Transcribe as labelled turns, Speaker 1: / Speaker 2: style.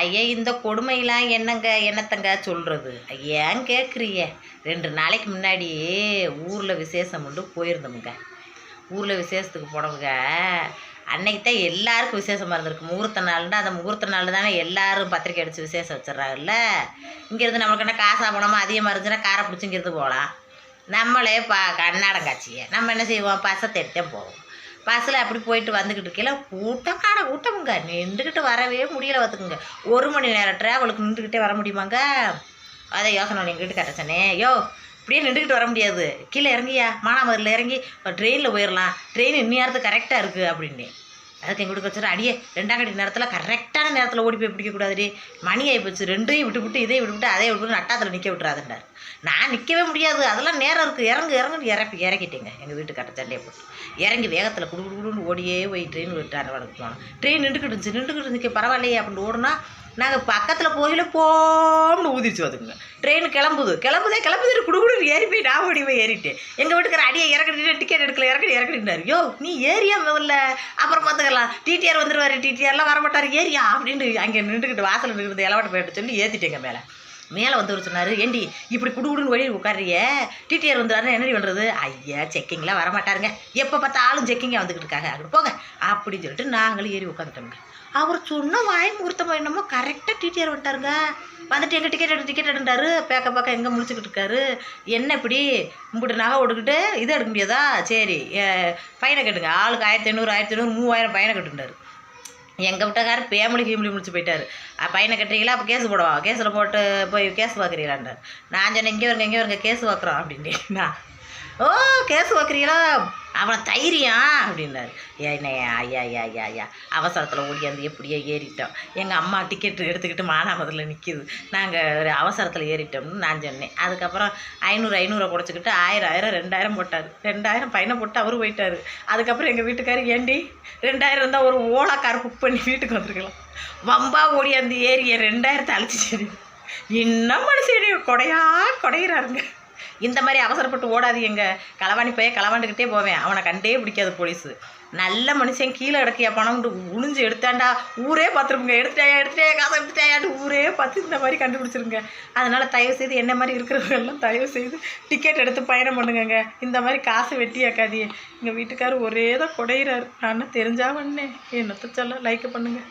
Speaker 1: ஐயா இந்த கொடுமையெல்லாம் என்னத்தங்க சொல்கிறது? ஏன் கேட்குறீங்க? 2 நாளைக்கு முன்னாடி ஊரில் விசேஷம் உண்டு போயிருந்தோமுங்க. ஊரில் விசேஷத்துக்கு போனவங்க அன்னைக்கு தான் எல்லாருக்கும் விசேஷமாக இருந்திருக்கு. முகூர்த்த நாள்னா அந்த முகூர்த்த நாள் தானே எல்லோரும் பத்திரிக்கை அடித்து விசேஷம் வச்சிட்றாங்கல்ல. இங்கேருந்து நம்மளுக்கு என்ன காசாக போனோமா அதிகமாக இருந்துச்சுன்னா காரை பிடிச்சி இங்கேருந்து போகலாம். நம்மளே கண்ணாடம் காட்சியை நம்ம என்ன செய்வோம், பசை தேடித்தான் போவோம். பஸ்ஸில் அப்படி போயிட்டு வந்துக்கிட்டு இருக்கையில கூட்டமுங்க, நின்றுக்கிட்டு வரவே முடியலை பார்த்துக்குங்க. 1 மணி நேரம் ட்ராவலுக்கு நின்றுக்கிட்டே வர முடியுமாங்க? அதை யோசனை எங்கிட்ட கட்டச்சனே, யோ இப்படியே நின்றுக்கிட்டு வர முடியாது, கீழே இறங்கியா மானாமதுரில் இறங்கி ட்ரெயினில் போயிடலாம், ட்ரெயின் இன்னும் கரெக்டாக இருக்குது அப்படின்னு. அதுக்கு எங்கள் வீட்டுக்கு வச்சுரு, அடியே 2ஆம் கட்டி நேரத்தில் கரெக்டான நேரத்தில் ஓடி போய் பிடிக்கக்கூடாதுடி, மணி ஆகி போச்சு, 2ஐயும் விட்டு இதை விட்டு அதே விட்டு நட்டாத்தில் நிற்க விட்டுறாதுண்டார். நான் நிற்கவே முடியாது, அதெல்லாம் நேரம் இருக்குது, இறங்குன்னு இறக்கிட்டேங்க. எங்கள் வீட்டு கட்ட சண்டையை போட்டு இறங்கி வேகத்தில் குடுன்னு ஓடியே போய் ட்ரெயின் விட்டார் வடக்கு போனோம். ட்ரெயின் நின்றுக்கிட்டு இருந்துச்சு பரவாயில்லையே அப்படின்னு ஓடுனா நாங்கள் பக்கத்தில் போகல போம்னு ஊதிச்சு வந்துக்குங்க. ட்ரெயின் கிளம்புதே குடுன்னு ஏறி போய் நான் ஓடி போய் ஏறிட்டேன். எங்கள் வீட்டுக்கார அடியை இறக்கிட்டு டிக்கெட் எடுக்கல இறக்கிட்டார். யோ நீ ஏரியா முதல்ல, அப்புறம் பார்த்துக்கலாம், டிடிஆர் வந்துடுவார், டிடிஆர்லாம் வரமாட்டார், ஏரியா அப்படின்னு அங்கே நின்றுக்கிட்டு வாசல் நின்றுக்கிட்டு எலவாட்ட போயிட்டு சொல்லி ஏற்றிட்டேங்க. மேலே வந்து சொன்னார், ஏண்டி இப்படி குடுன்னு ஓடி உட்காரிய, டிடிஆர் வந்துடுறாருன்னு என்னடி பண்ணுறது? ஐயா செக்கிங்லாம் வரமாட்டாருங்க, எப்போ பார்த்தாலும் செக்கிங்காக வந்துக்கிட்டு இருக்காங்க, அப்படி போங்க அப்படின்னு சொல்லிட்டு நாங்களும் ஏறி உட்காந்துட்டோங்க. அவர் சொன்ன வாய் முகூர்த்தம் என்னமோ கரெக்டாக டிடிஆர் வந்துட்டாருங்க. வந்துட்டு எங்கள் டிக்கெட் எடுண்டாரு, பேக்க எங்கே முடிச்சுக்கிட்டு இருக்காரு. என்ன இப்படி உங்கள்கிட்ட நகை ஓடுக்கிட்டு இதை எடுக்க முடியாதா? சரி பையனை கட்டுங்க, ஆளுக்கு 1500 3000 பையனை கட்டுண்டாரு. எங்கள் வீட்டுக்காரர் ஃபேமிலி முடிச்சு போயிட்டார். பையனை கட்டுறீங்களா, அப்போ கேஸ் போடுவா, கேஸில் போட்டு போய் கேஸ் பார்க்குறீங்களான்றார். நான் சொன்னேன், இங்கே வருங்க கேஸ் பார்க்குறோம் அப்படின்ட்டு. ஓ கேஸ் பார்க்குறீங்களா, அவனை தைரியம் அப்படின்னாரு. ஐயா அவசரத்தில் ஓடியாந்து எப்படியோ ஏறிட்டோம். எங்கள் அம்மா டிக்கெட்டு எடுத்துக்கிட்டு மானாமதுரில் நிற்கிது, நாங்கள் அவசரத்தில் ஏறிட்டோம்னு நான் சொன்னேன். அதுக்கப்புறம் 500 குறைச்சிக்கிட்டு 1000 2000 போட்டார். 2000 பையனை போட்டு அவரு போயிட்டார். அதுக்கப்புறம் எங்கள் வீட்டுக்காரு, ஏண்டி 2000 இருந்தால் ஒரு ஓலா கார் புக் பண்ணி வீட்டுக்கு வந்துருக்கலாம், வம்பா ஓடியாந்து ஏறிய 2000 அழைச்சி இன்னும் மனுஷன் கொடையிறாருங்க. இந்த மாதிரி அவசரப்பட்டு ஓடாதீங்க. களவாணி போய் களவாண்டுக்கிட்டே போவேன், அவனை கண்டே பிடிக்காது போலீஸு. நல்ல மனுஷன் கீழே இடக்கையா பணம் உழிஞ்சு எடுத்தாண்டா ஊரே பார்த்துருப்புங்க. எடுத்துட்டாயா காசை எடுத்துட்டாயாட்டு ஊரே பார்த்து இந்த மாதிரி கண்டுபிடிச்சிருங்க. அதனால் தயவுசெய்து என்ன மாதிரி இருக்கிறவங்கெல்லாம் தயவுசெய்து டிக்கெட் எடுத்து பயணம் பண்ணுங்க. இந்த மாதிரி காசு வெட்டியாக்காதியே. எங்கள் வீட்டுக்காரர் ஒரே தான் கொடையிறாரு. நான் தெரிஞ்சா பண்ணேன், என்னத்தை சொல்ல. லைக் பண்ணுங்கள்.